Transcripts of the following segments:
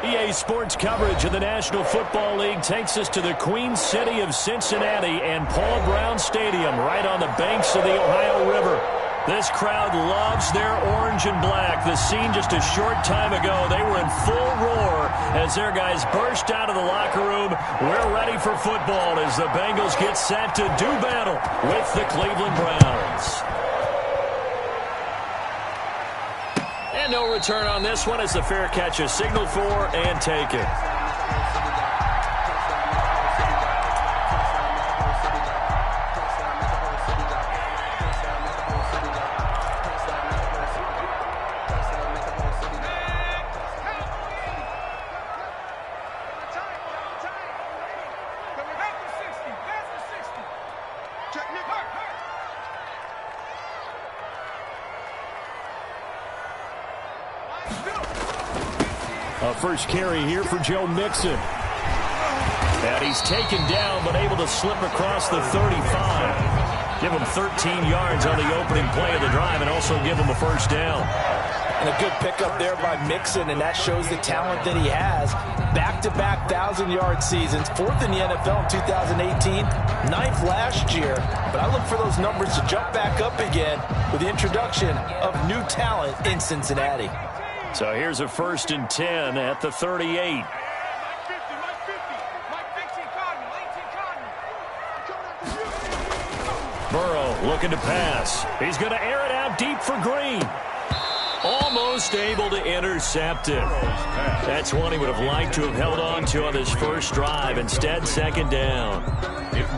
EA Sports coverage of the National Football League takes us to the Queen City of Cincinnati and Paul Brown Stadium right on the banks of the Ohio River. This crowd loves their orange and black. The scene just a short time ago, they were in full roar as their guys burst out of the locker room. We're ready for football as the Bengals get set to do battle with the Cleveland Browns. And no return on this one as the fair catch is signaled for and taken. First carry here for Joe Mixon. And he's taken down but able to slip across the 35. Give him 13 yards on the opening play of the drive and also give him a first down. And a good pickup there by Mixon, and that shows the talent that he has. Back-to-back 1,000-yard seasons, 4th in the NFL in 2018, 9th last year. But I look for those numbers to jump back up again with the introduction of new talent in Cincinnati. So here's a 1st and 10 at the 38. Burrow looking to pass. He's going to air it out deep for Green. Almost able to intercept it. That's one he would have liked to have held on to on his first drive. Instead, second down.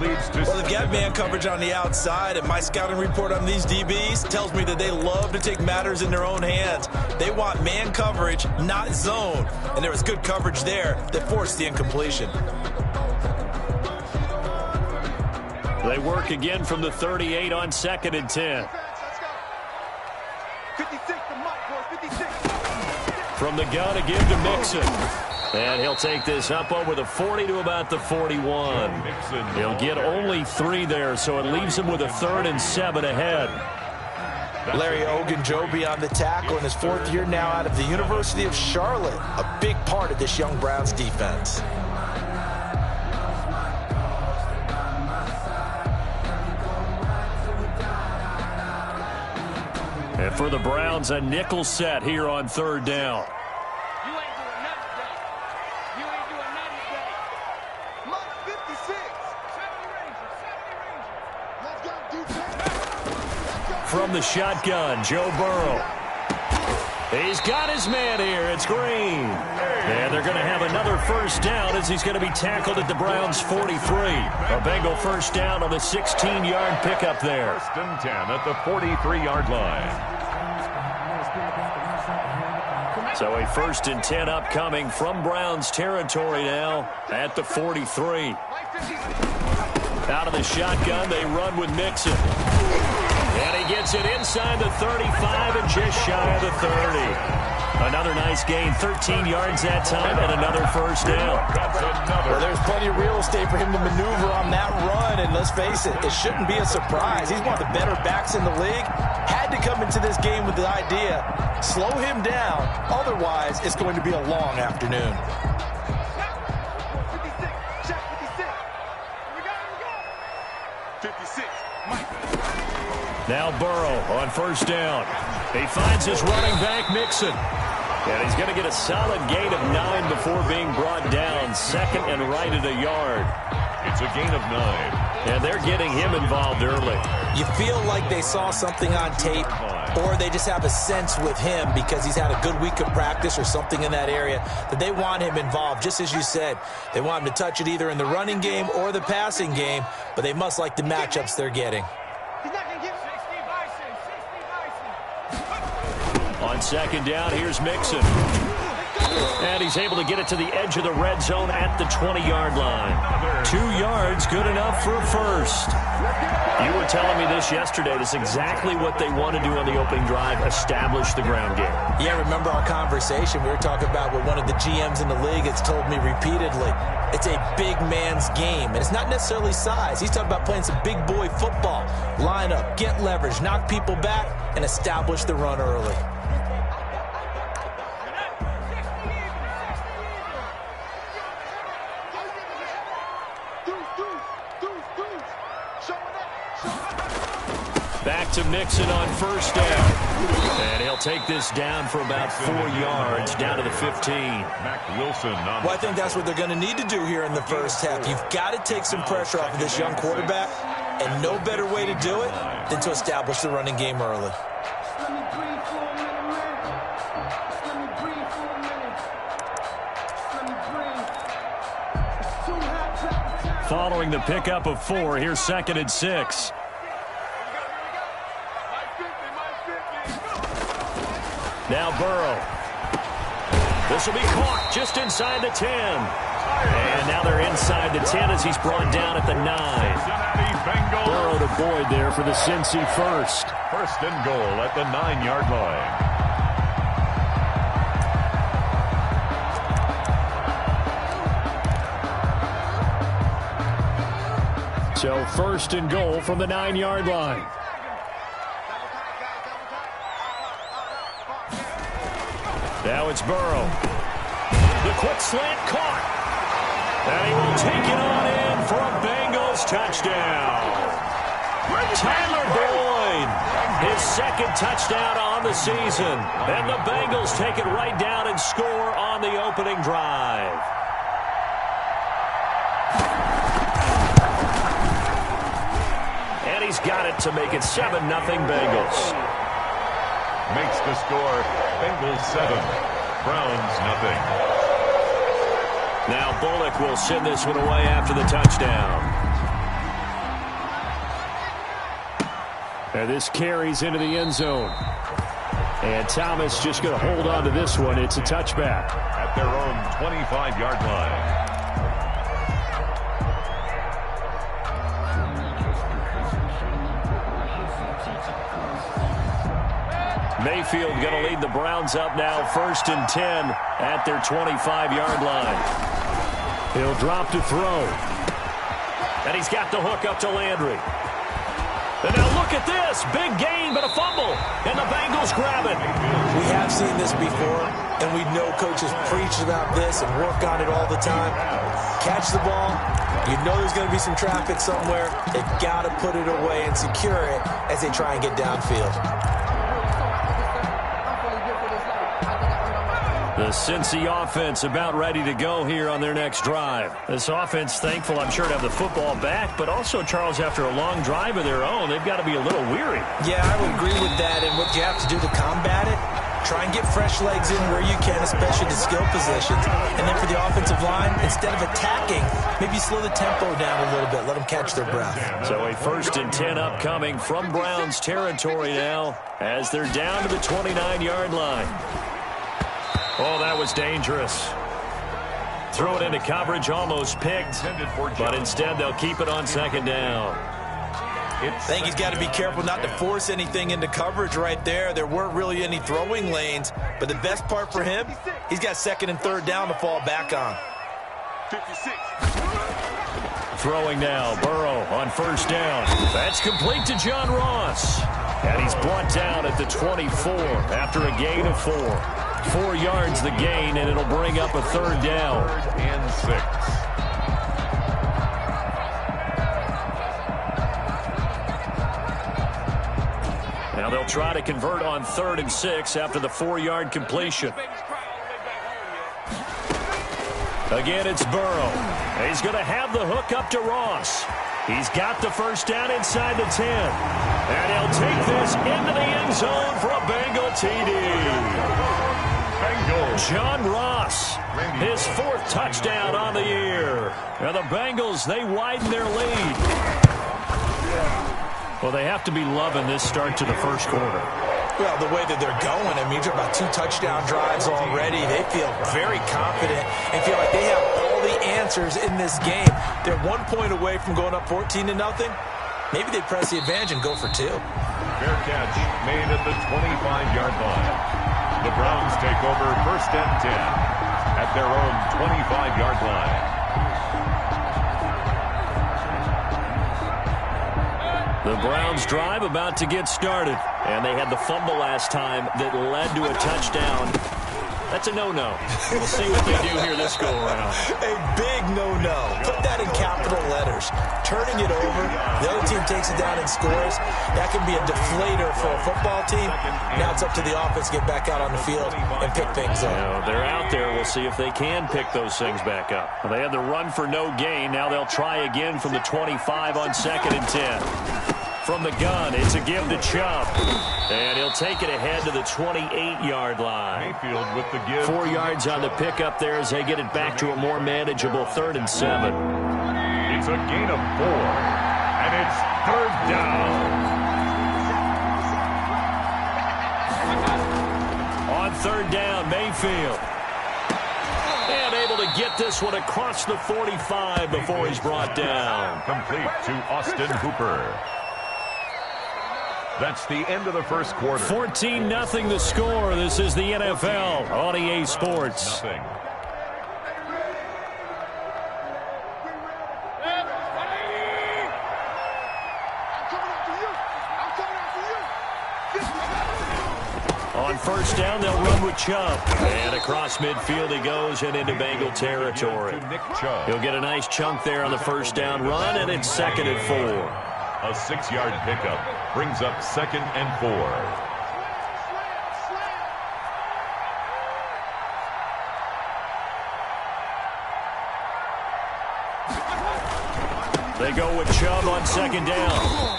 Well, they've got man coverage on the outside, and my scouting report on these DBs tells me that they love to take matters in their own hands. They want man coverage, not zone. And there was good coverage there that forced the incompletion. They work again from the 38 on 2nd and 10. From the gun to give to Mixon. And he'll take this up over the 40 to about the 41. He'll get only 3 there, so it leaves him with a 3rd and 7 ahead. Larry Ogunjobi on the tackle in his 4th year now out of the University of Charlotte. A big part of this young Browns defense. And for the Browns, a nickel set here on 3rd down. From the shotgun, Joe Burrow. He's got his man here. It's Green. And they're going to have another first down as he's going to be tackled at the Browns' 43. A Bengal first down on the 16-yard pickup there. 1st and 10 at the 43-yard line. So a 1st and 10 upcoming from Browns territory now at the 43. Out of the shotgun, they run with Mixon. And he gets it inside the 35 and just shy of the 30. Another nice gain, 13 yards that time, and another first down. Well, there's plenty of real estate for him to maneuver on that run, and let's face it, it shouldn't be a surprise. He's one of the better backs in the league. Had to come into this game with the idea, slow him down, otherwise it's going to be a long afternoon. Now Burrow on first down. He finds his running back, Mixon. And he's going to get a solid gain of 9 before being brought down. 2nd and right at a yard. It's a gain of 9. And they're getting him involved early. You feel like they saw something on tape, or they just have a sense with him because he's had a good week of practice or something in that area that they want him involved. Just as you said, they want him to touch it either in the running game or the passing game, but they must like the matchups they're getting. On 2nd down, here's Mixon. And he's able to get it to the edge of the red zone at the 20-yard line. 2 yards, good enough for a first. You were telling me this yesterday. This is exactly what they want to do on the opening drive, establish the ground game. Yeah, remember our conversation. We were talking about what one of the GMs in the league has told me repeatedly. It's a big man's game, and it's not necessarily size. He's talking about playing some big boy football. Line up, get leverage, knock people back, and establish the run early. Back to Mixon on first down. And he'll take this down for about 4 yards, down to the 15. Mac Wilson. Well, I think that's what they're going to need to do here in the first half. You've got to take some pressure off of this young quarterback, and no better way to do it than to establish the running game early. Following the pickup of 4, here's 2nd and 6. Now Burrow. This will be caught just inside the 10. And now they're inside the 10 as he's brought down at the 9. Burrow to Boyd there for the Cincy first. First and goal at the 9-yard line. So first and goal from the 9-yard line. Now it's Burrow. The quick slant caught. And he will take it on in for a Bengals touchdown. Tyler Boyd, his 2nd touchdown on the season. And the Bengals take it right down and score on the opening drive. And he's got it to make it 7-0 Bengals. Makes the score Bengals 7, Browns nothing. Now Bullock will send this one away after the touchdown. And this carries into the end zone. And Thomas just going to hold on to this one. It's a touchback. At their own 25-yard line. Mayfield going to lead the Browns up now, 1st and 10 at their 25-yard line. He'll drop to throw. And he's got the hook up to Landry. And now look at this. Big gain, but a fumble. And the Bengals grab it. We have seen this before, and we know coaches preach about this and work on it all the time. Catch the ball. You know there's going to be some traffic somewhere. They've got to put it away and secure it as they try and get downfield. The Cincy offense about ready to go here on their next drive. This offense thankful, I'm sure, to have the football back, but also, Charles, after a long drive of their own, they've got to be a little weary. Yeah, I would agree with that, and what you have to do to combat it, try and get fresh legs in where you can, especially the skill positions. And then for the offensive line, instead of attacking, maybe slow the tempo down a little bit, let them catch their breath. So a 1st and 10 upcoming from Browns territory now as they're down to the 29-yard line. Oh, that was dangerous. Throw it into coverage, almost picked, but instead they'll keep it on 2nd down. I think he's got to be careful not to force anything into coverage right there. There weren't really any throwing lanes, but the best part for him, he's got 2nd and 3rd down to fall back on. 56. Throwing now, Burrow on 1st down. That's complete to John Ross. And he's brought down at the 24 after a gain of 4. 4 yards the gain, and it'll bring up a 3rd down. 3rd and 6. Now they'll try to convert on 3rd and 6 after the 4-yard completion. Again, it's Burrow. He's going to have the hook up to Ross. He's got the 1st down inside the 10. And he'll take this into the end zone for a Bengal TD. John Ross, his 4th touchdown on the year. And the Bengals, they widen their lead. Well, they have to be loving this start to the 1st quarter. Well, the way that they're going, I mean, you're about 2 touchdown drives already. They feel very confident and feel like they have all the answers in this game. They're 1 point away from going up 14-0. Maybe they press the advantage and go for 2. Fair catch made at the 25-yard line. The Browns take over 1st and 10 at their own 25-yard line. The Browns drive about to get started. And they had the fumble last time that led to a touchdown. That's a no-no. We'll see what they do here this go-around. A big no-no. Put that in capital letters. Turning it over, the other team takes it down and scores. That can be a deflator for a football team. Now it's up to the offense to get back out on the field and pick things up. They're out there. We'll see if they can pick those things back up. Well, they had the run for no gain. Now they'll try again from the 25 on 2nd and 10. From the gun, it's a give to Chubb. And he'll take it ahead to the 28-yard line. Mayfield with the give. 4 yards on the pickup there as they get it back to a more manageable 3rd and 7. It's a gain of 4. And it's 3rd down. On 3rd down, Mayfield. And able to get this one across the 45 before he's brought down. Complete to Austin Hooper. That's the end of the first quarter. 14-0 the score. This is the NFL on EA Sports. Nothing. On 1st down, they'll run with Chubb. And across midfield he goes and into Bengal territory. He'll get a nice chunk there on the 1st down run, and it's 2nd and 4. A 6-yard pickup brings up 2nd and 4. They go with Chubb on 2nd down.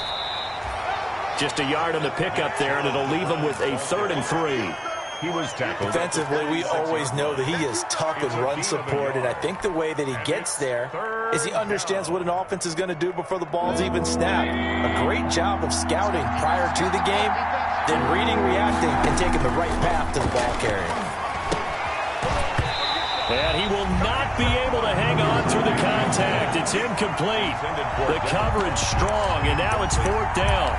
Just a yard on the pickup there, and it'll leave them with a 3rd and 3. He was tackled. Defensively, we always know that he is tough in run support, and I think the way that he gets there is he understands what an offense is going to do before the ball's even snapped. A great job of scouting prior to the game, then reading, reacting, and taking the right path to the ball carrier. And he will not be able to hang on through the contact. It's incomplete. The coverage strong, and now it's 4th down.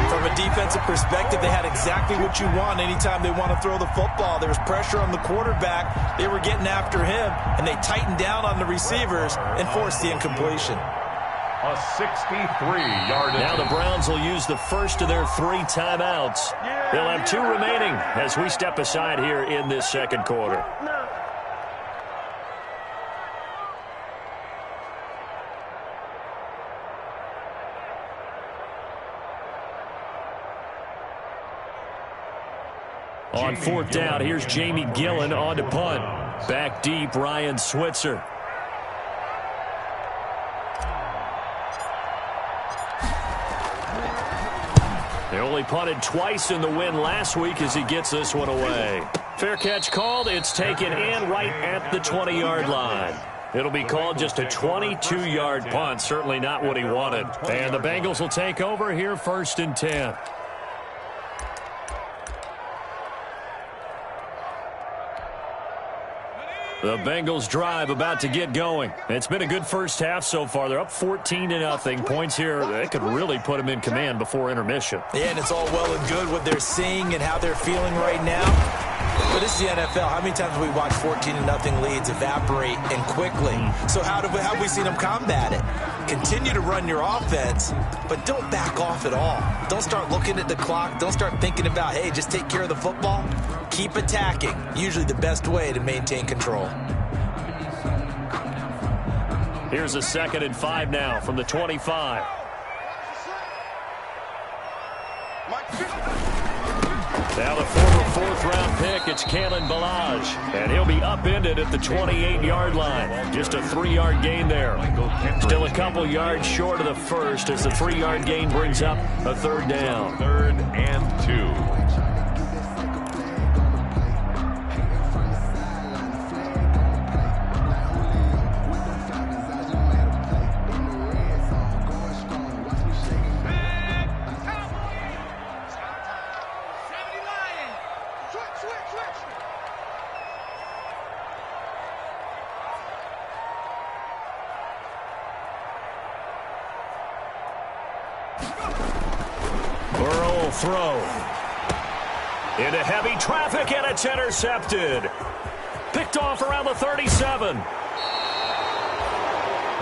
From a defensive perspective, they had exactly what you want anytime they want to throw the football. There was pressure on the quarterback. They were getting after him, and they tightened down on the receivers and forced the incompletion. A 63-yard. Now the Browns will use the first of their 3 timeouts. They'll have 2 remaining as we step aside here in this 2nd quarter. On 4th down, here's Jamie Gillen on to punt. Back deep, Ryan Switzer. They only punted twice in the win last week as he gets this one away. Fair catch called. It's taken in right at the 20-yard line. It'll be called just a 22-yard punt. Certainly not what he wanted. And the Bengals will take over here 1st and 10. The Bengals drive about to get going. It's been a good first half so far. They're up 14-0. Points here, they could really put them in command before intermission. Yeah, and it's all well and good what they're seeing and how they're feeling right now. But this is the NFL. How many times have we watched 14-0 leads evaporate and quickly? So how have we seen them combat it? Continue to run your offense, but don't back off at all. Don't start looking at the clock. Don't start thinking about, hey, just take care of the football. Keep attacking. Usually the best way to maintain control. Here's a 2nd and 5 now from the 25. Now the former 4th-round pick, it's Kalen Ballage. And he'll be upended at the 28-yard line. Just a 3-yard gain there. Still a couple yards short of the first as the 3-yard gain brings up a 3rd down. 3rd and 2. Burrow will throw. Into heavy traffic, and it's intercepted. Picked off around the 37.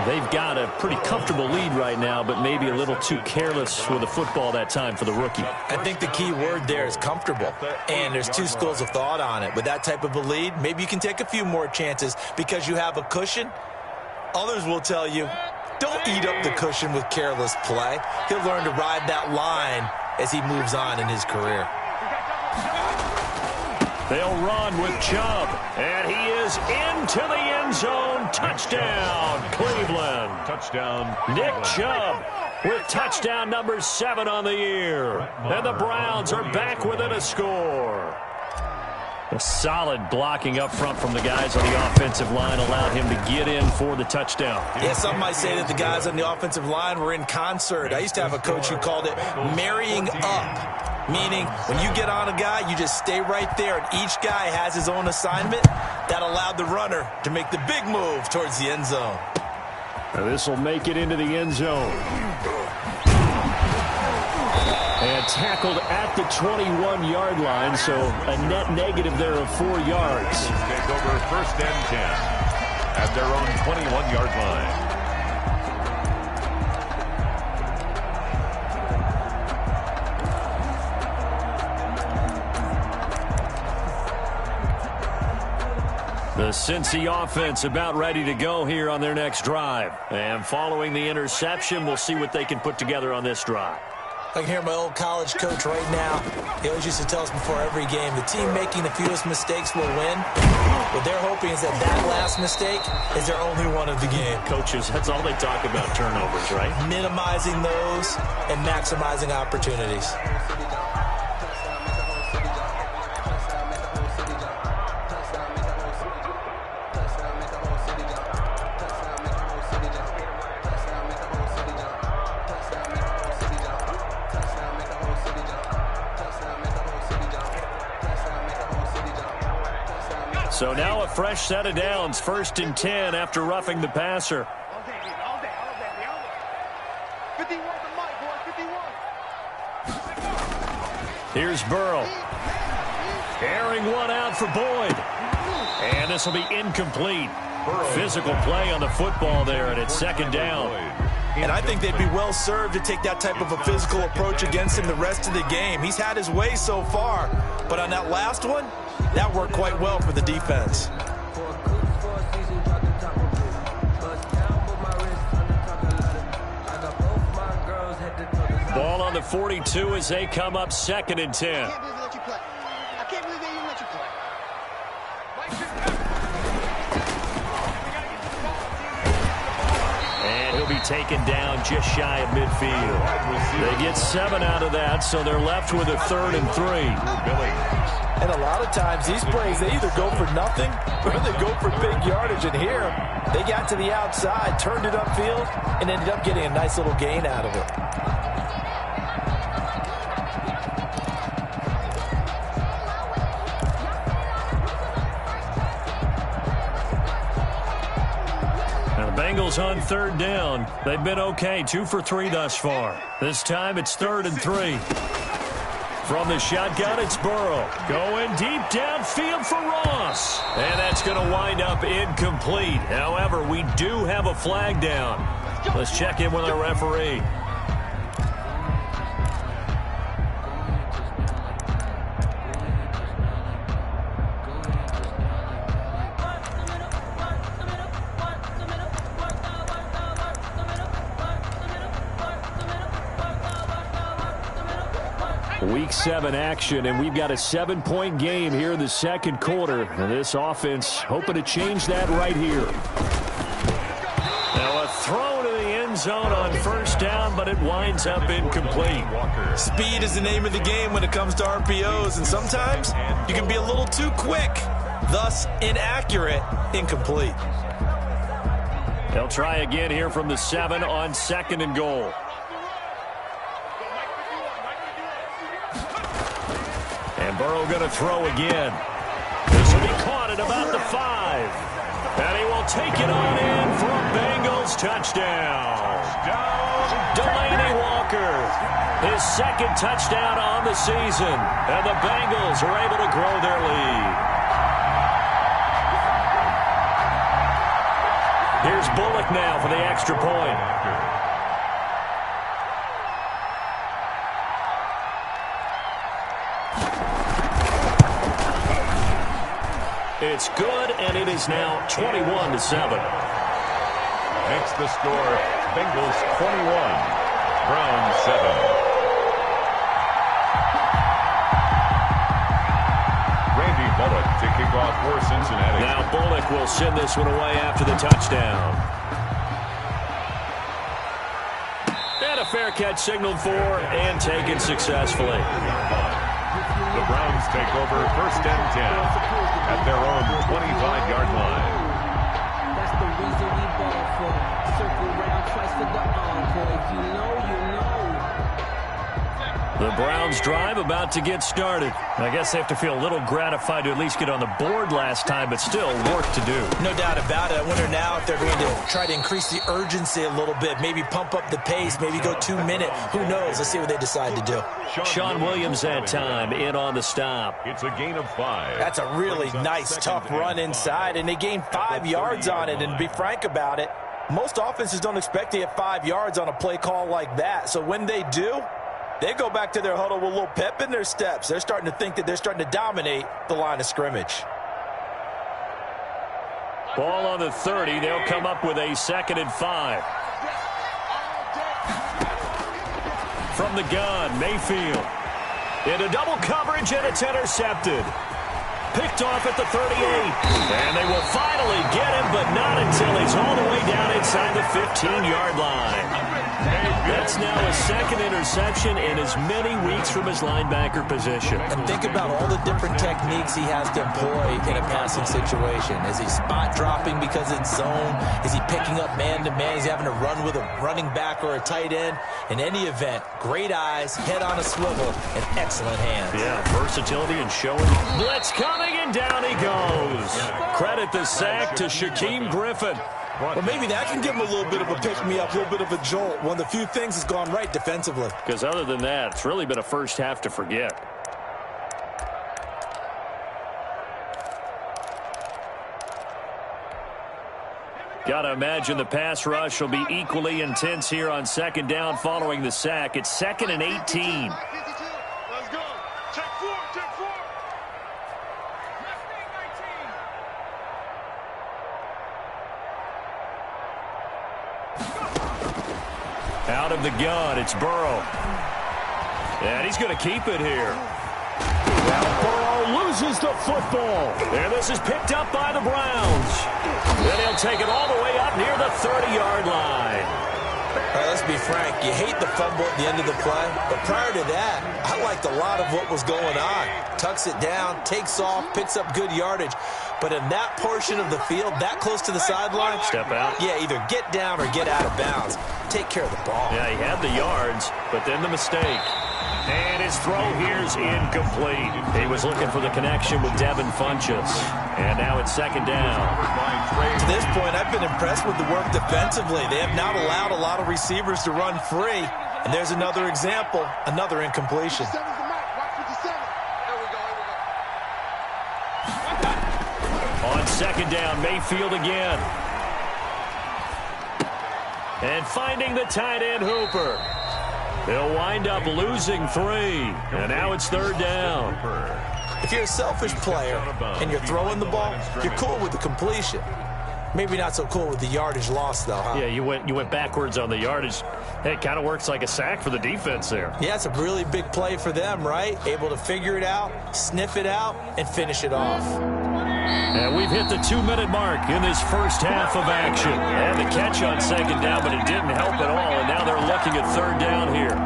They've got a pretty comfortable lead right now, but maybe a little too careless with the football that time for the rookie. I think the key word there is comfortable, and there's two schools of thought on it. With that type of a lead, maybe you can take a few more chances because you have a cushion. Others will tell you, don't eat up the cushion with careless play. He'll learn to ride that line as he moves on in his career. They'll run with Chubb, and he is into the end zone. Touchdown, Cleveland. Touchdown, Nick Chubb with touchdown number 7 on the year. And the Browns are back within a score. A solid blocking up front from the guys on the offensive line allowed him to get in for the touchdown. Yeah, some might say that the guys on the offensive line were in concert. I used to have a coach who called it marrying up, meaning when you get on a guy, you just stay right there, and each guy has his own assignment. That allowed the runner to make the big move towards the end zone. This will make it into the end zone. And tackled at the 21-yard line, so a net negative there of 4 yards. Take over first and 10 at their own 21-yard line. The Cincy offense about ready to go here on their next drive. And following the interception, we'll see what they can put together on this drive. I can hear my old college coach right now. He always used to tell us before every game, the team making the fewest mistakes will win. What they're hoping is that last mistake is their only one of the game. Coaches, that's all they talk about, turnovers, right? Minimizing those and maximizing opportunities. So now a fresh set of downs, 1st and 10 after roughing the passer. Here's Burrow. Airing one out for Boyd. And this will be incomplete. Physical play on the football there, and it's 2nd down. And I think they'd be well served to take that type of a physical approach against him the rest of the game. He's had his way so far, but on that last one, that worked quite well for the defense. Ball on the 42 as they come up 2nd and 10. And he'll be taken down just shy of midfield. They get 7 out of that, so they're left with a 3rd and 3. And a lot of times, these plays, they either go for nothing or they go for big yardage. And here, they got to the outside, turned it upfield, and ended up getting a nice little gain out of it. Now the Bengals on 3rd down. They've been okay, 2 for 3 thus far. This time it's 3rd and 3. From the shotgun, it's Burrow. Going deep downfield for Ross. And that's going to wind up incomplete. However, we do have a flag down. Let's check in with our referee. Week 7 action, and we've got a 7-point game here in the 2nd quarter. And this offense hoping to change that right here. Now a throw to the end zone on 1st down, but it winds up incomplete. Speed is the name of the game when it comes to RPOs, and sometimes you can be a little too quick, thus inaccurate, incomplete. They'll try again here from the 7 on 2nd and goal. And Burrow going to throw again. This will be caught at about the 5. And he will take it on in for a Bengals touchdown. Delaney Walker, his 2nd touchdown on the season. And the Bengals are able to grow their lead. Here's Bullock now for the extra point. It's good, and it is now 21-7. Makes the score Bengals 21, Browns 7. Bullock to kick off for Cincinnati. Now Bullock will send this one away after the touchdown. And a fair catch signaled for and taken successfully. The Browns take over 1st and 10 at their own 25-yard line. That's the reason we ball for. Circle round twice for the encore. If you know, you know. The Browns drive about to get started. I guess they have to feel a little gratified to at least get on the board last time, but still work to do. No doubt about it. I wonder now if they're going to try to increase the urgency a little bit, maybe pump up the pace, maybe go 2 minute. Who knows? Let's see what they decide to do. Sean Williams that time in on the stop. It's a gain of 5. That's a really nice, tough run inside, and they gained 5 yards on it. And to be frank about it, most offenses don't expect to get 5 yards on a play call like that. So when they do, they go back to their huddle with a little pep in their steps. They're starting to think that they're starting to dominate the line of scrimmage. Ball on the 30. They'll come up with a 2nd and 5. From the gun, Mayfield. Into double coverage, and it's intercepted. Picked off at the 38. And they will finally get him, but not until he's all the way down inside the 15-yard line. That's now his 2nd interception in as many weeks from his linebacker position. And think about all the different techniques he has to employ in a passing situation. Is he spot dropping because it's zone? Is he picking up man-to-man? Is he having to run with a running back or a tight end? In any event, great eyes, head on a swivel, and excellent hands. Yeah, versatility and showing. Blitz coming, and down he goes. Credit the sack to Shaquem Griffin. Well, maybe that can give him a little bit of a pick-me-up, a little bit of a jolt. One of the few things has gone right defensively. Because other than that, it's really been a first half to forget. Got to imagine the pass rush will be equally intense here on 2nd down following the sack. It's 2nd and 18. Let's go. Check 4, check 4. Out of the gun, it's Burrow. And he's going to keep it here. Now Burrow loses the football. And this is picked up by the Browns. Then he'll take it all the way up near the 30-yard line. All right, let's be frank. You hate the fumble at the end of the play. But prior to that, I liked a lot of what was going on. Tucks it down, takes off, picks up good yardage. But in that portion of the field, that close to the sideline, Step out. Yeah, either get down or get out of bounds. Take care of the ball. Yeah, he had the yards, but then the mistake. And his throw here's incomplete. He was looking for the connection with Devin Funchess. And now it's 2nd down. To this point, I've been impressed with the work defensively. They have not allowed a lot of receivers to run free. And there's another example, another incompletion. On 2nd down, Mayfield again. And finding the tight end, Hooper. They'll wind up losing 3. And now it's 3rd down. If you're a selfish player and you're throwing the ball, you're cool with the completion. Maybe not so cool with the yardage loss, though, huh? Yeah, you went backwards on the yardage. Hey, it kind of works like a sack for the defense there. Yeah, it's a really big play for them, right? Able to figure it out, sniff it out, and finish it off. And we've hit the 2-minute mark in this first half of action. And the catch on 2nd down, but it didn't help at all. And now they're looking at 3rd down here.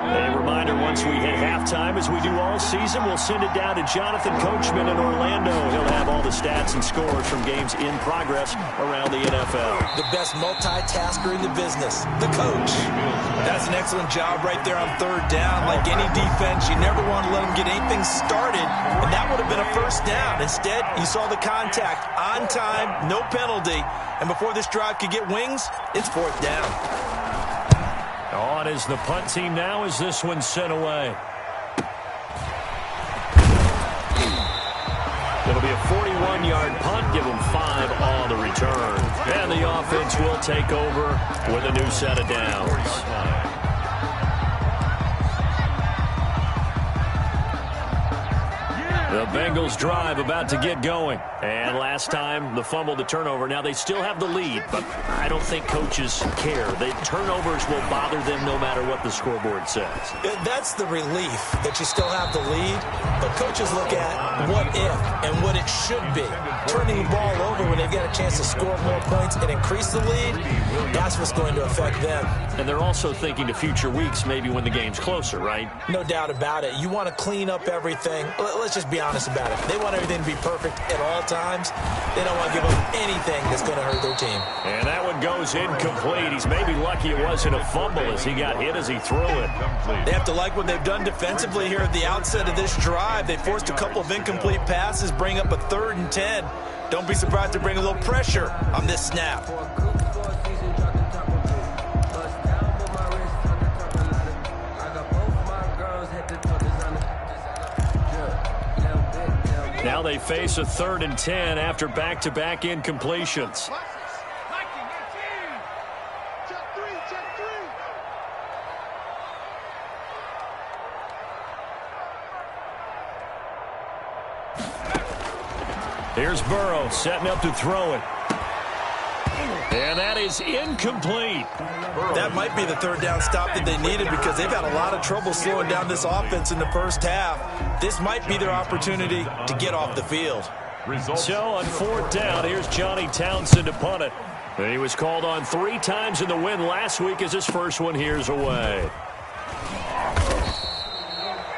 A reminder, once we hit halftime, as we do all season, we'll send it down to Jonathan Coachman in Orlando. He'll have all the stats and scores from games in progress around the NFL. The best multitasker in the business, the coach. That's an excellent job right there on 3rd down. Like any defense, you never want to let them get anything started, and that would have been a 1st down. Instead, you saw the contact on time, no penalty, and before this drive could get wings, it's 4th down. On is the punt team now as this one's sent away. It'll be a 41-yard punt. Give them 5 on the return. And the offense will take over with a new set of downs. The Bengals drive about to get going. And last time, the fumble, the turnover. Now, they still have the lead, but I don't think coaches care. The turnovers will bother them no matter what the scoreboard says. That's the relief that you still have the lead, but coaches look at what if and what it should be. Turning the ball over when they've got a chance to score more points and increase the lead, that's what's going to affect them. And they're also thinking to future weeks, maybe when the game's closer, right? No doubt about it. You want to clean up everything. Let's just be honest about it. They want everything to be perfect at all times. They don't want to give up anything that's going to hurt their team. And that one goes incomplete. He's maybe lucky it wasn't a fumble as he got hit as he threw it. They have to like what they've done defensively here at the outset of this drive. They forced a couple of incomplete passes, bring up a 3rd and 10. Don't be surprised to bring a little pressure on this snap. Now they face a 3rd and 10 after back-to-back incompletions. Here's Burrow setting up to throw it. And that is incomplete. That might be the 3rd down stop that they needed because they've had a lot of trouble slowing down this offense in the first half. This might be their opportunity to get off the field. So on 4th down, here's Johnny Townsend to punt it. He was called on 3 times in the win last week as his first one here's away.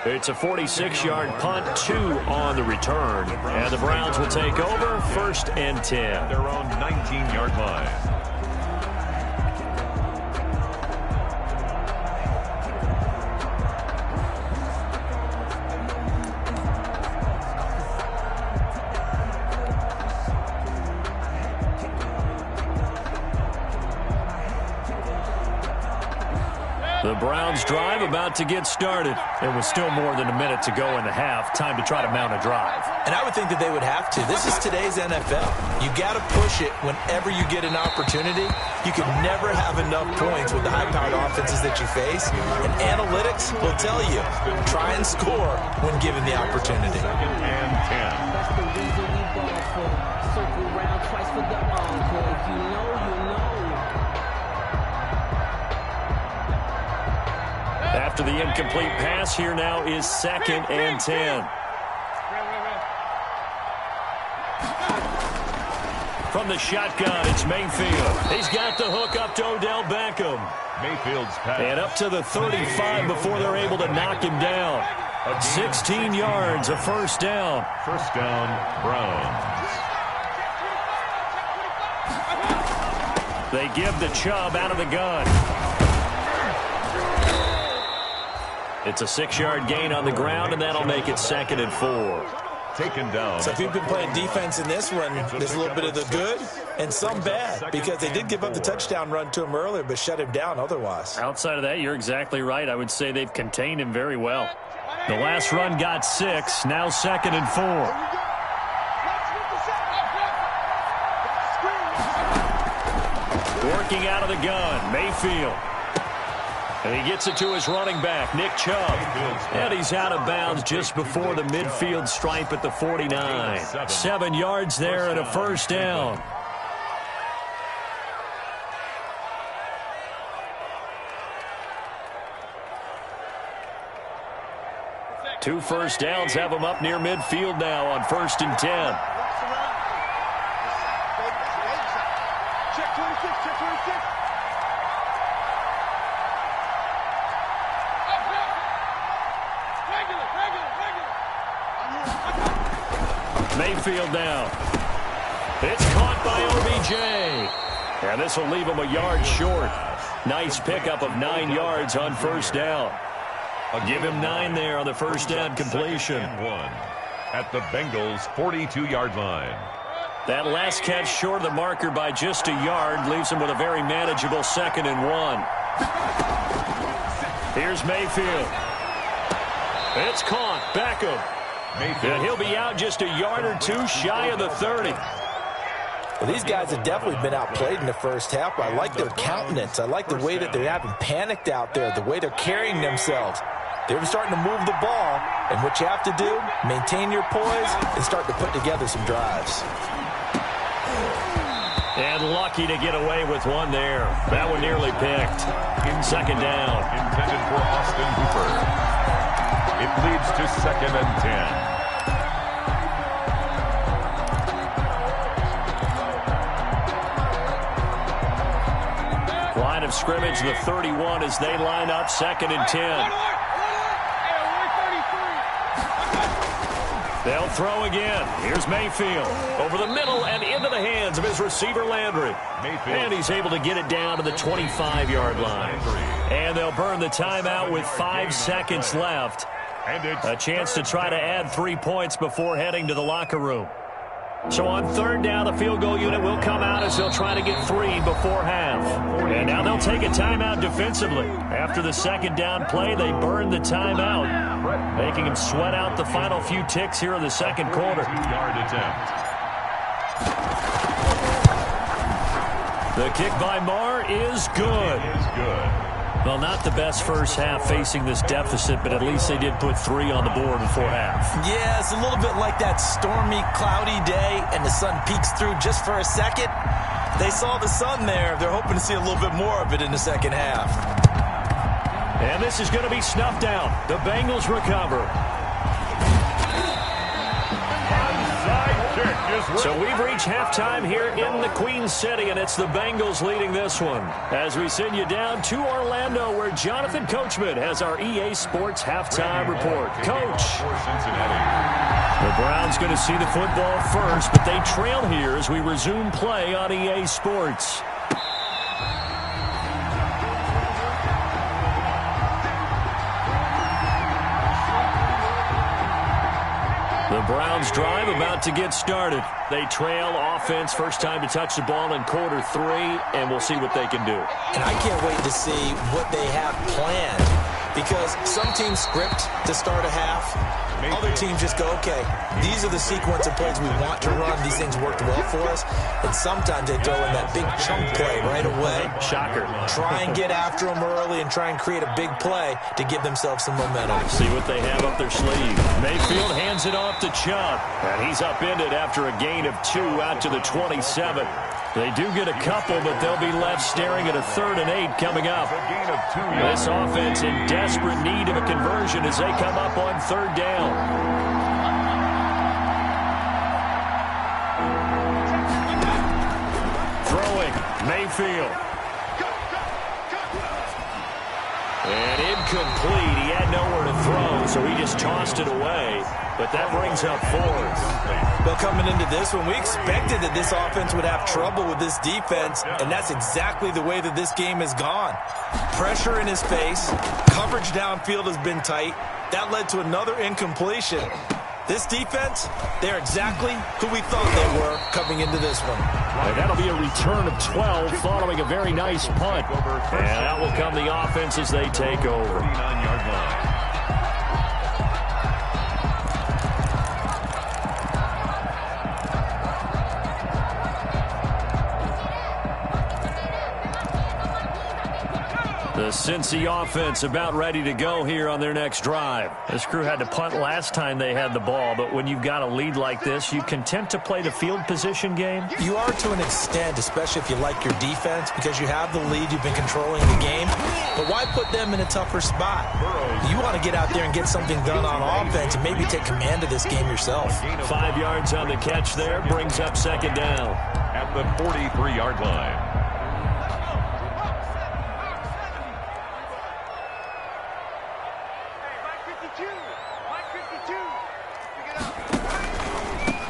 It's a 46-yard punt, 2 on the return. And the Browns will take over 1st and 10. Their own 19-yard line. The Browns drive about to get started. There was still more than a minute to go in the half. Time to try to mount a drive. And I would think that they would have to. This is today's NFL. You got to push it whenever you get an opportunity. You can never have enough points with the high-powered offenses that you face. And analytics will tell you, try and score when given the opportunity. 2nd and 10. That's the reason we ball for. Circle round twice for the encore. If you know, you know. After the incomplete pass, here now is 2nd and 10. From the shotgun, it's Mayfield. He's got the hook up to Odell Beckham. Mayfield's pass. And up to the 35 before they're able to knock him down. 16 yards, a 1st down. 1st down, Browns. They give the Chubb out of the gun. It's a 6-yard gain on the ground, and that'll make it 2nd and 4. Taken down. So if you've been playing defense in this one, there's a little bit of the good and some bad because they did give up the touchdown run to him earlier but shut him down otherwise. Outside of that, you're exactly right. I would say they've contained him very well. The last run got 6, now 2nd and 4. Working out of the gun, Mayfield. And he gets it to his running back, Nick Chubb. And he's out of bounds just before the midfield stripe at the 49. 7 yards there and a 1st down. Two 1st downs have them up near midfield now on 1st and 10. Check 26, check 26. Mayfield now. It's caught by OBJ. And this will leave him a yard short. Nice pickup of 9 yards on 1st down. I'll give him 9 there on the 1st down completion. And 1 at the Bengals' 42-yard line. That last catch short of the marker by just a yard leaves him with a very manageable 2nd and 1. Here's Mayfield. It's caught. Beckham. And he'll be out just a yard or two shy of the 30. Well, these guys have definitely been outplayed in the first half. I like their countenance. I like the way that they haven't panicked out there, the way they're carrying themselves. They're starting to move the ball, and what you have to do, maintain your poise and start to put together some drives. And lucky to get away with one there. That one nearly picked. Second down. Intended for Austin Hooper. It leads to 2nd and 10. Line of scrimmage, the 31 as they line up 2nd and 10. They'll throw again. Here's Mayfield. Over the middle and into the hands of his receiver, Landry. And he's able to get it down to the 25-yard line. And they'll burn the timeout with 5 seconds left. A chance to try to add 3 points before heading to the locker room. So on 3rd down, the field goal unit will come out as they'll try to get 3 before half. And now they'll take a timeout defensively. After the 2nd down play, they burn the timeout, making them sweat out the final few ticks here in the 2nd quarter. Yard attempt. The kick by Marr is good. It is good. Well, not the best first half facing this deficit, but at least they did put 3 on the board before half. Yeah, it's a little bit like that stormy, cloudy day, and the sun peeks through just for a second. They saw the sun there. They're hoping to see a little bit more of it in the 2nd half. And this is going to be snuffed out. The Bengals recover. So we've reached halftime here in the Queen City, and it's the Bengals leading this one. As we send you down to Orlando, where Jonathan Coachman has our EA Sports halftime report. Coach. The Browns going to see the football first, but they trail here as we resume play on EA Sports. The Browns drive about to get started. They trail offense, first time to touch the ball in quarter 3, and we'll see what they can do. And I can't wait to see what they have planned, because some teams script to start a half. Other teams just go, okay, these are the sequence of plays we want to run. These things worked well for us. And sometimes they throw in that big chunk play right away. Shocker. Try and get after them early and try and create a big play to give themselves some momentum. See what they have up their sleeve. Mayfield hands it off to Chubb. And he's upended after a gain of 2 out to the 27. They do get a couple, but they'll be left staring at a 3rd and 8 coming up. This offense in desperate need of a conversion as they come up on 3rd down. Throwing, Mayfield. And incomplete. He had nowhere to throw, so he just tossed it away. But that brings up 4th. Well, coming into this one, we expected that this offense would have trouble with this defense, and that's exactly the way that this game has gone. Pressure in his face, coverage downfield has been tight. That led to another incompletion. This defense, they're exactly who we thought they were coming into this one. And that'll be a return of 12 following a very nice punt. And out will come the offense as they take over. 39-yard line. The Cincy offense about ready to go here on their next drive. This crew had to punt last time they had the ball, but when you've got a lead like this, you content to play the field position game? You are to an extent, especially if you like your defense, because you have the lead, you've been controlling the game. But why put them in a tougher spot? You want to get out there and get something done on offense and maybe take command of this game yourself. 5 yards on the catch there, brings up 2nd down. At the 43-yard line.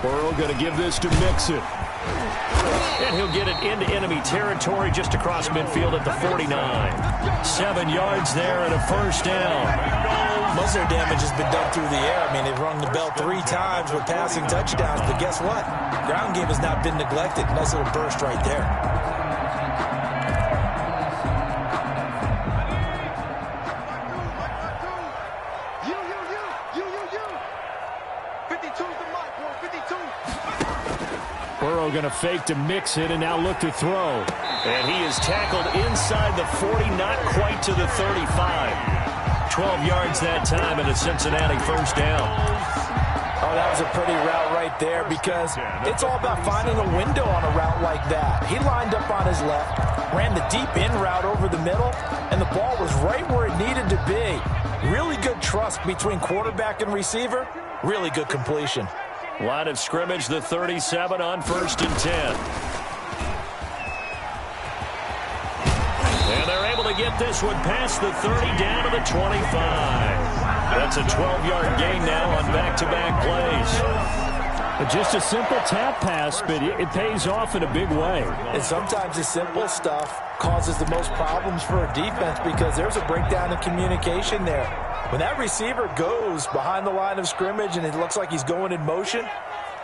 Burrow going to give this to Mixon. And he'll get it into enemy territory just across midfield at the 49. 7 yards there and a 1st down. Most of their damage has been done through the air. I mean, they've rung the bell 3 times with passing touchdowns, but guess what? Ground game has not been neglected. Nice little burst right there. Burrow going to fake to mix it and now look to throw. And he is tackled inside the 40, not quite to the 35. 12 yards that time and a Cincinnati first down. Oh, that was a pretty route right there because it's all about finding a window on a route like that. He lined up on his left, ran the deep in route over the middle, and the ball was right where it needed to be. Really good trust between quarterback and receiver. Really good completion. Line of scrimmage, the 37 on 1st and 10. And they're able to get this one past the 30 down to the 25. That's a 12-yard gain now on back-to-back plays. Just a simple tap pass, but it pays off in a big way. And sometimes the simple stuff causes the most problems for a defense because there's a breakdown in communication there. When that receiver goes behind the line of scrimmage and it looks like he's going in motion,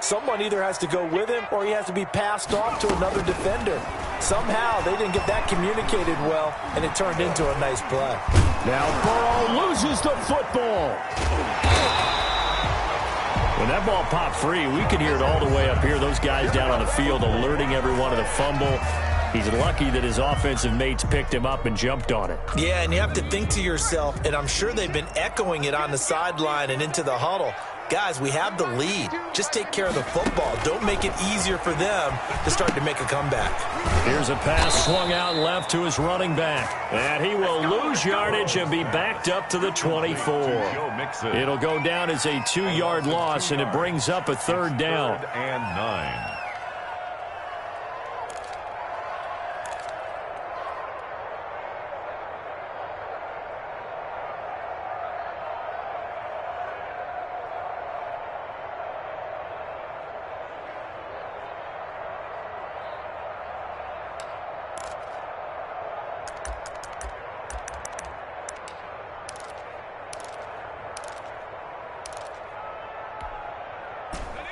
someone either has to go with him or he has to be passed off to another defender. Somehow they didn't get that communicated well, and it turned into a nice play. Now Burrow loses the football. When that ball popped free, we could hear it all the way up here. Those guys down on the field alerting everyone of the fumble. He's lucky that his offensive mates picked him up and jumped on it. Yeah, and you have to think to yourself, and I'm sure they've been echoing it on the sideline and into the huddle. Guys, we have the lead. Just take care of the football. Don't make it easier for them to start to make a comeback. Here's a pass swung out left to his running back. And he will lose yardage and be backed up to the 24. It'll go down as a 2-yard loss, and it brings up a 3rd down. 3rd and 9.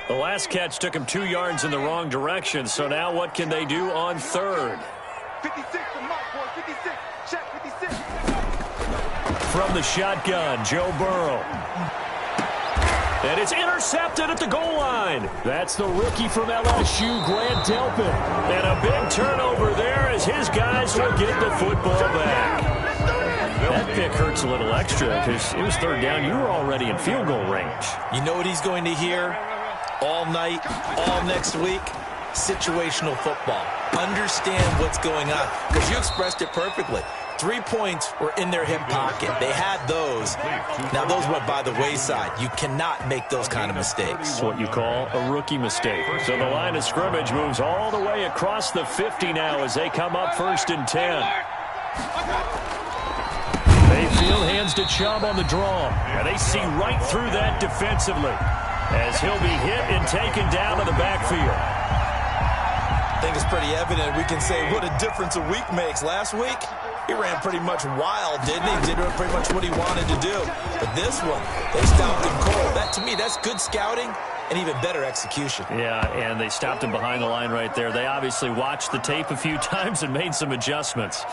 The last catch took him 2 yards in the wrong direction, so now what can they do on 3rd? 56 to Mark, boy, 56. Check 56. From the shotgun, Joe Burrow. And it's intercepted at the goal line. That's the rookie from LSU, Grant Delpit. And a big turnover there as his guys will get the football back. That pick hurts a little extra because it was 3rd down. You were already in field goal range. You know what he's going to hear all night, all next week? Situational football. Understand what's going on, because you expressed it perfectly. 3 points were in their hip pocket. They had those. Now, those went by the wayside. You cannot make those kind of mistakes. It's what you call a rookie mistake. So the line of scrimmage moves all the way across the 50 now as they come up 1st and 10. Mayfield hands to Chubb on the draw. And they see right through that defensively as he'll be hit and taken down to the backfield. I think it's pretty evident. We can say what a difference a week makes. Last week, he ran pretty much wild, didn't he? Did pretty much what he wanted to do. But this one, they stopped him cold. That, to me, that's good scouting and even better execution. Yeah, and they stopped him behind the line right there. They obviously watched the tape a few times and made some adjustments.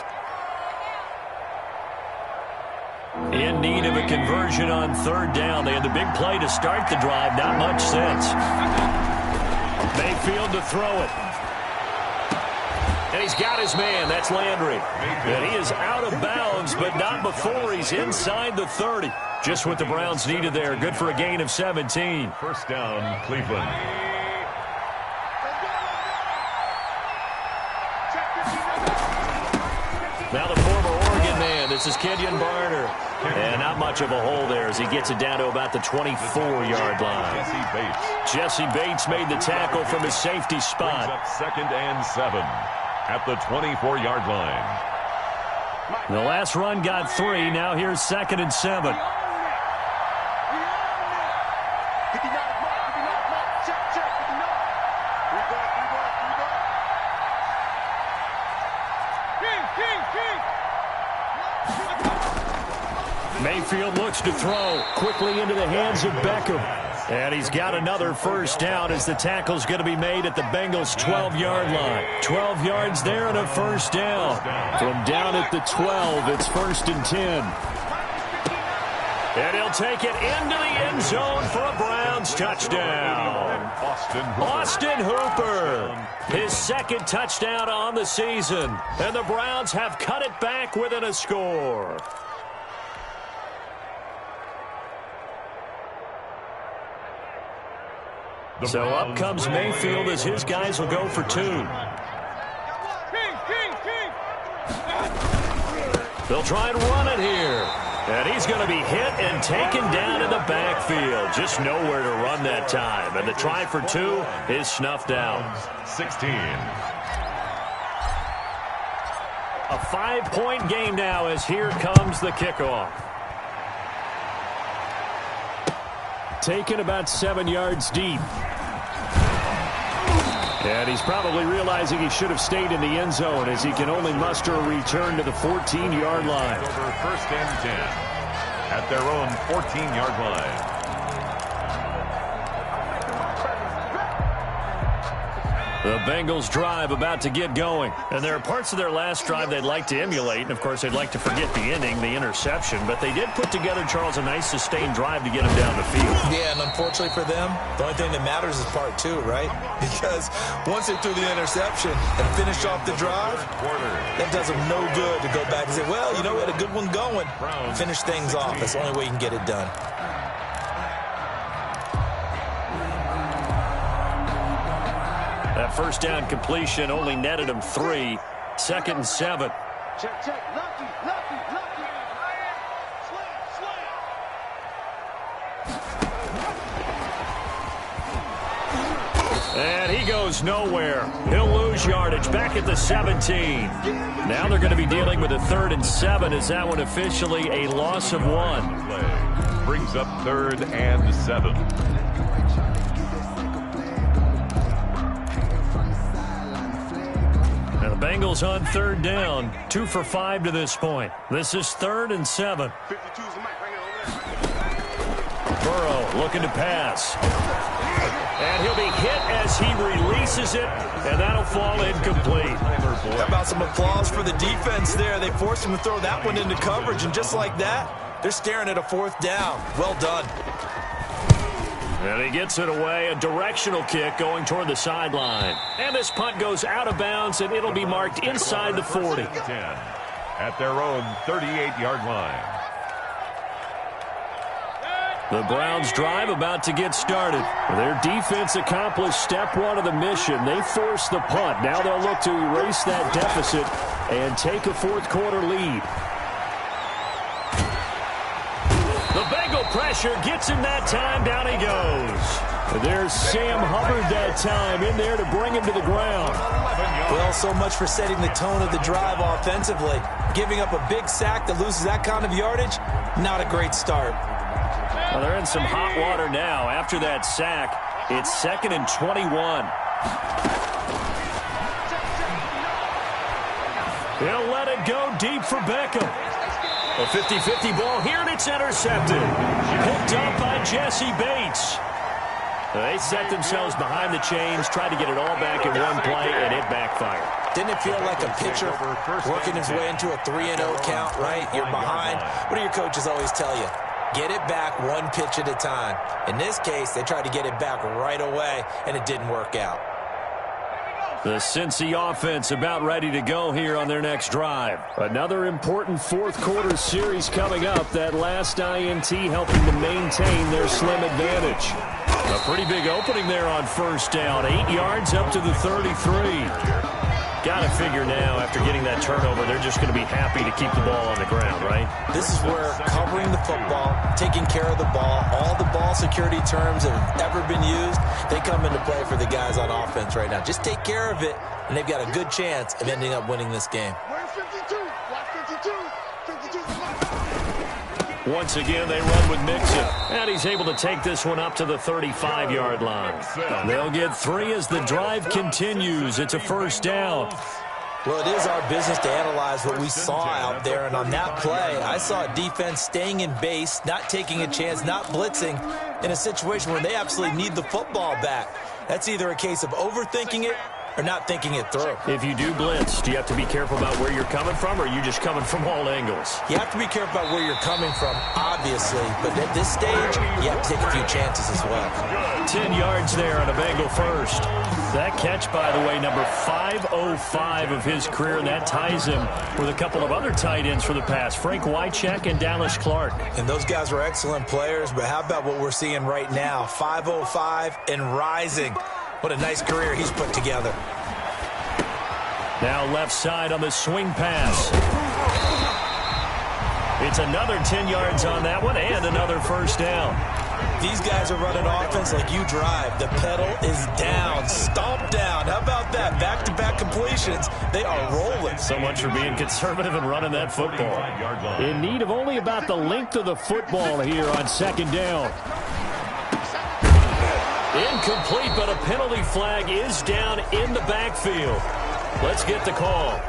In need of a conversion on 3rd down. They had the big play to start the drive. Not much sense. Mayfield to throw it. And he's got his man. That's Landry. And he is out of bounds, but not before he's inside the 30. Just what the Browns needed there. Good for a gain of 17. 1st down, Cleveland. Now the former Oregon man. This is Kenyon Barner. And not much of a hole there as he gets it down to about the 24-yard line. Jesse Bates made the tackle from his safety spot. Up 2nd and 7 at the 24-yard line. The last run got 3. Now here's 2nd and 7. Mayfield looks to throw quickly into the hands of Beckham. And he's got another 1st down as the tackle's going to be made at the Bengals' 12-yard line. 12 yards there and a 1st down. From down at the 12, it's 1st and 10. And he'll take it into the end zone for a Browns Browns touchdown. Austin Hooper. His second touchdown on the season. And the Browns have cut it back within a score. So up comes Mayfield as his guys will go for 2. They'll try and run it here. And he's going to be hit and taken down in the backfield. Just nowhere to run that time. And the try for 2 is snuffed out. 16. A 5-point game now as here comes the kickoff. Taken about 7 yards deep. And he's probably realizing he should have stayed in the end zone as he can only muster a return to the 14-yard line. Over 1st and 10 at their own 14-yard line. The Bengals drive about to get going. And there are parts of their last drive they'd like to emulate. And, of course, they'd like to forget the ending, the interception. But they did put together, Charles, a nice sustained drive to get them down the field. Yeah, and unfortunately for them, the only thing that matters is part 2, right? Because once they threw the interception and finished off the drive, that does them no good to go back and say, well, you know, we had a good one going. Finish things off. That's the only way you can get it done. That first down completion only netted him 3. 2nd and 7. Check. Lucky. Slam. And he goes nowhere. He'll lose yardage back at the 17. Now they're going to be dealing with a 3rd and 7 as that one officially a loss of 1. Brings up 3rd and 7. And the Bengals on 3rd down. 2 for 5 to this point. This is 3rd and 7. Burrow looking to pass. And he'll be hit as he releases it, and that'll fall incomplete. How about some applause for the defense there? They forced him to throw that one into coverage, and just like that, they're staring at a 4th down. Well done. And he gets it away, a directional kick going toward the sideline. And this punt goes out of bounds, and it'll be marked inside the 40. 10 at their own 38-yard line. The Browns drive about to get started. Their defense accomplished step 1 of the mission. They forced the punt. Now they'll look to erase that deficit and take a 4th quarter lead. The Bengal pressure gets him that time. Down he goes. There's Sam Hubbard that time in there to bring him to the ground. Well, so much for setting the tone of the drive offensively. Giving up a big sack that loses that kind of yardage, not a great start. Well, they're in some hot water now. After that sack, it's 2nd and 21. He'll let it go deep for Beckham. A 50-50 ball here, and it's intercepted. Picked up by Jesse Bates. They set themselves behind the chains, tried to get it all back in one play, and it backfired. Didn't it feel like a pitcher working his way into a 3-0 count, right? You're behind. What do your coaches always tell you? Get it back 1 pitch at a time. In this case, they tried to get it back right away, and it didn't work out. The Cincy offense about ready to go here on their next drive. Another important 4th quarter series coming up. That last INT helping to maintain their slim advantage. A pretty big opening there on 1st down. 8 yards up to the 33. Got to figure now, after getting that turnover, they're just going to be happy to keep the ball on the ground, right? This is where covering the football, taking care of the ball, all the ball security terms that have ever been used, they come into play for the guys on offense right now. Just take care of it, and they've got a good chance of ending up winning this game. Where's 52? Watch 52. 52. Once again, they run with Mixon. And he's able to take this one up to the 35-yard line. They'll get 3 as the drive continues. It's a 1st down. Well, it is our business to analyze what we saw out there. And on that play, I saw a defense staying in base, not taking a chance, not blitzing in a situation where they absolutely need the football back. That's either a case of overthinking it or not thinking it through. If you do blitz, do you have to be careful about where you're coming from, or are you just coming from all angles? You have to be careful about where you're coming from, obviously, but at this stage, you have to take a few chances as well. 10 yards there on a Bengal first. That catch, by the way, number 505 of his career, and that ties him with a couple of other tight ends for the pass, Frank Wycheck and Dallas Clark. And those guys were excellent players, but how about what we're seeing right now? 505 and rising. What a nice career he's put together. Now left side on the swing pass. It's another 10 yards on that one and another first down. These guys are running offense like you drive. The pedal is down, stomp down. How about that? Back-to-back completions. They are rolling. So much for being conservative and running that football. In need of only about the length of the football here on second down. Incomplete, but a penalty flag is down in the backfield. Let's get the call.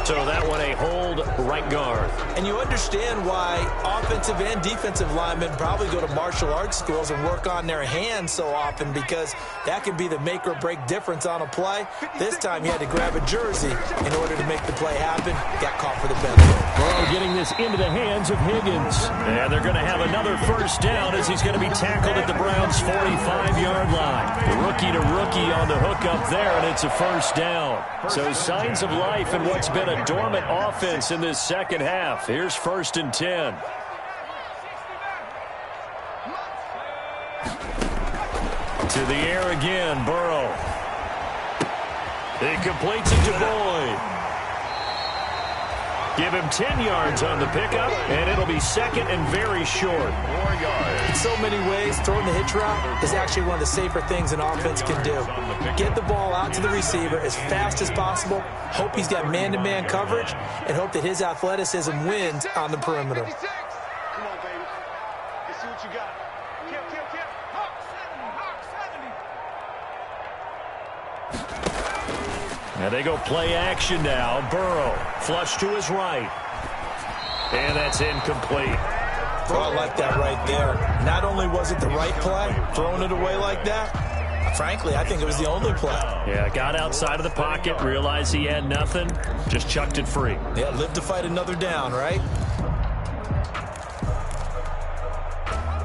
So that one a hold right guard. And you understand why offensive and defensive linemen probably go to martial arts schools and work on their hands so often, because that can be the make or break difference on a play. This time he had to grab a jersey in order to make the play happen. Got caught for the penalty. Burrow getting this into the hands of Higgins. And they're going to have another first down as he's going to be tackled at the Browns' 45-yard line. Rookie to rookie on the hook up there, and it's a first down. So signs of life in what's been a dormant offense in this second half. Here's 1st and 10. To the air again, Burrow. He completes it to Boyd. Give him 10 yards on the pickup, and it'll be second and very short. 4 yards. In so many ways, throwing the hitch route is actually one of the safer things an offense can do. Get the ball out to the receiver as fast as possible, hope he's got man-to-man coverage, and hope that his athleticism wins on the perimeter. Come on, baby. Let's see what you got. Kill. Hawk 70. And they go play action now. Burrow, flush to his right. And that's incomplete. Oh, I like that right there. Not only was it the right play, throwing it away like that, frankly, I think it was the only play. Yeah, got outside of the pocket, realized he had nothing, just chucked it free. Yeah, live to fight another down, right?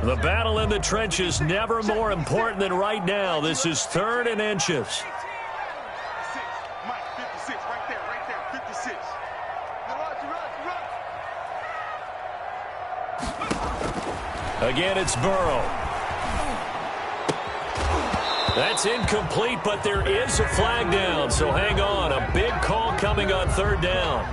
The battle in the trenches never more important than right now. This is 3rd and inches. Mike, 56, right there, 56. Again, it's Burrow. That's incomplete, but there is a flag down, so hang on. A big call coming on 3rd down.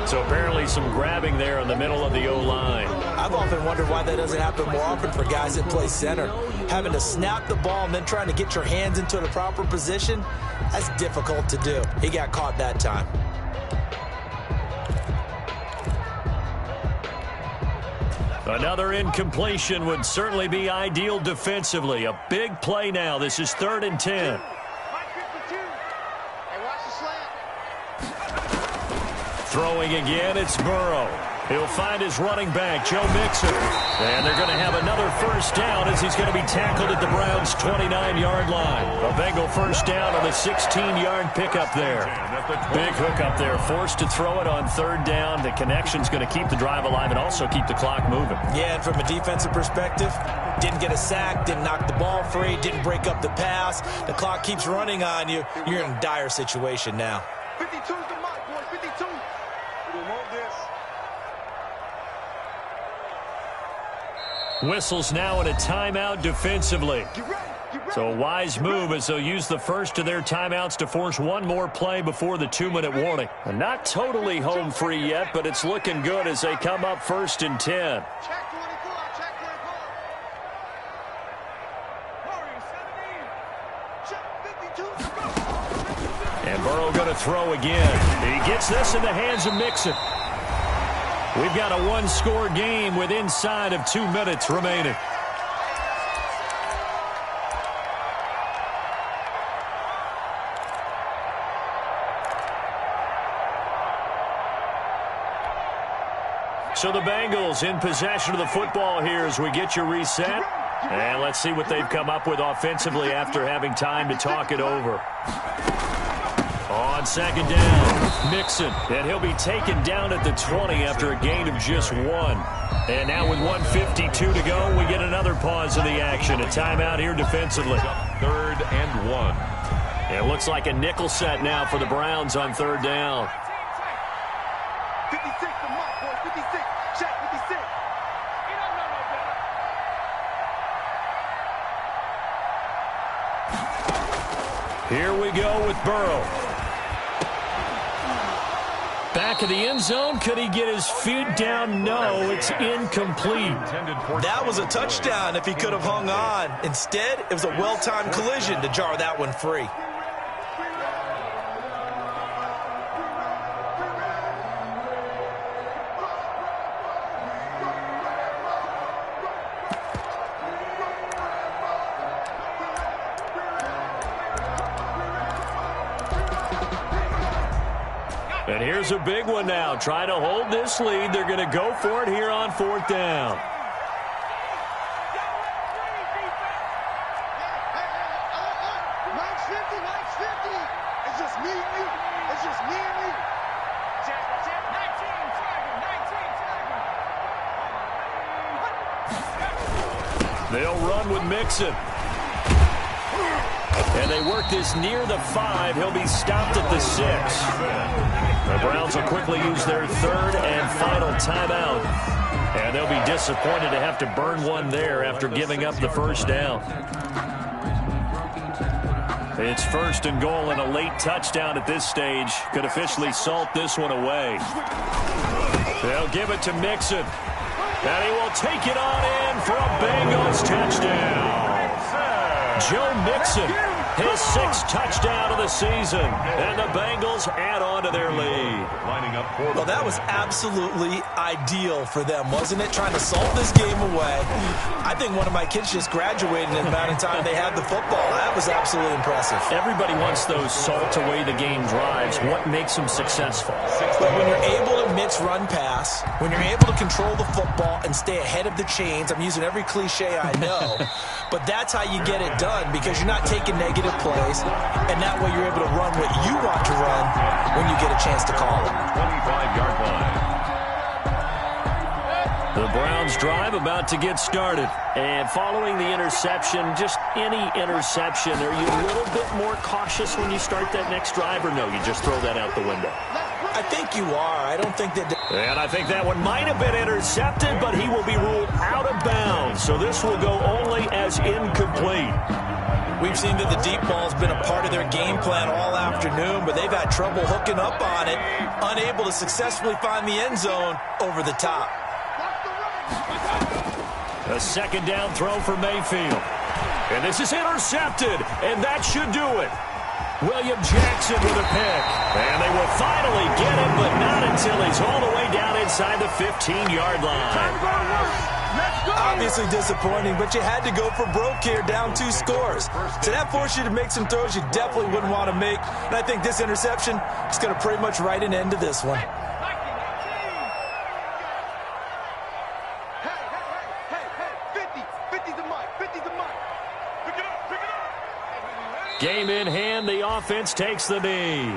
So apparently some grabbing there in the middle of the O-line. I've often wondered why that doesn't happen more often for guys that play center. Having to snap the ball and then trying to get your hands into the proper position, that's difficult to do. He got caught that time. Another incompletion would certainly be ideal defensively. A big play now. This is 3rd and 10. Mike 52. Hey, watch the slant. Throwing again, it's Burrow. He'll find his running back, Joe Mixon. And they're going to have another first down as he's going to be tackled at the Browns' 29-yard line. A Bengal first down on the 16-yard pickup there. Big hook up there, forced to throw it on 3rd down. The connection's going to keep the drive alive and also keep the clock moving. Yeah, and from a defensive perspective, didn't get a sack, didn't knock the ball free, didn't break up the pass. The clock keeps running on you. You're in a dire situation now. 52's the mark, boys, 52. We want this. Whistles now in a timeout defensively. So a wise move as they'll use the first of their timeouts to force one more play before the 2-minute warning. And not totally home free yet, but it's looking good as they come up 1st and 10. Check 24, check 24. Check 52. And Burrow going to throw again. He gets this in the hands of Mixon. We've got a one-score game with inside of 2 minutes remaining. So the Bengals in possession of the football here as we get you reset. And let's see what they've come up with offensively after having time to talk it over. On second down, Mixon. And he'll be taken down at the 20 after a gain of just 1. And now with 1:52 to go, we get another pause in the action. A timeout here defensively. 3rd and 1. It looks like a nickel set now for the Browns on 3rd down. 56, the mark, boys. 56. Check 56. He don't know no better. Here we go with Burrow. Back of the end zone. Could he get his feet down? No, it's incomplete. That was a touchdown if he could have hung on. Instead, it was a well-timed collision to jar that one free. And here's a big one now. Trying to hold this lead. They're going to go for it here on 4th down. Mike's 50. It's just me and you. It's just me and you. Check. 19. They'll run with Mixon. And they work this near the 5. He'll be stopped at the 6. The Browns will quickly use their 3rd and final timeout. And they'll be disappointed to have to burn one there after giving up the 1st down. It's 1st and goal, and a late touchdown at this stage could officially salt this one away. They'll give it to Mixon. And he will take it on in for a Bengals touchdown. Joe Mixon, his 6th touchdown of the season. And the Bengals add on to their lead. Well, that was absolutely ideal for them, wasn't it? Trying to salt this game away. I think one of my kids just graduated in the amount of time they had the football. That was absolutely impressive. Everybody wants those salt away the game drives. What makes them successful? But when you're able to mix run pass, when you're able to control the football and stay ahead of the chains, I'm using every cliche I know, but that's how you get it done, because you're not taking negative plays, and that way you're able to run what you want to run when you get a chance to call it. 25-yard line. The Browns drive about to get started. And following the interception, just any interception, are you a little bit more cautious when you start that next drive, or no, you just throw that out the window? I think you are. I don't think that... And I think that one might have been intercepted, but he will be ruled out of bounds. So this will go only as incomplete. We've seen that the deep ball's been a part of their game plan all afternoon, but they've had trouble hooking up on it, unable to successfully find the end zone over the top. A 2nd down throw for Mayfield. And this is intercepted, and that should do it. William Jackson with a pick. And they will finally get him, but not until he's all the way down inside the 15-yard line. Obviously disappointing, but you had to go for broke here, down 2 scores. So that forced you to make some throws you definitely wouldn't want to make. And I think this interception is going to pretty much write an end to this one. Game in hand, the offense takes the knee.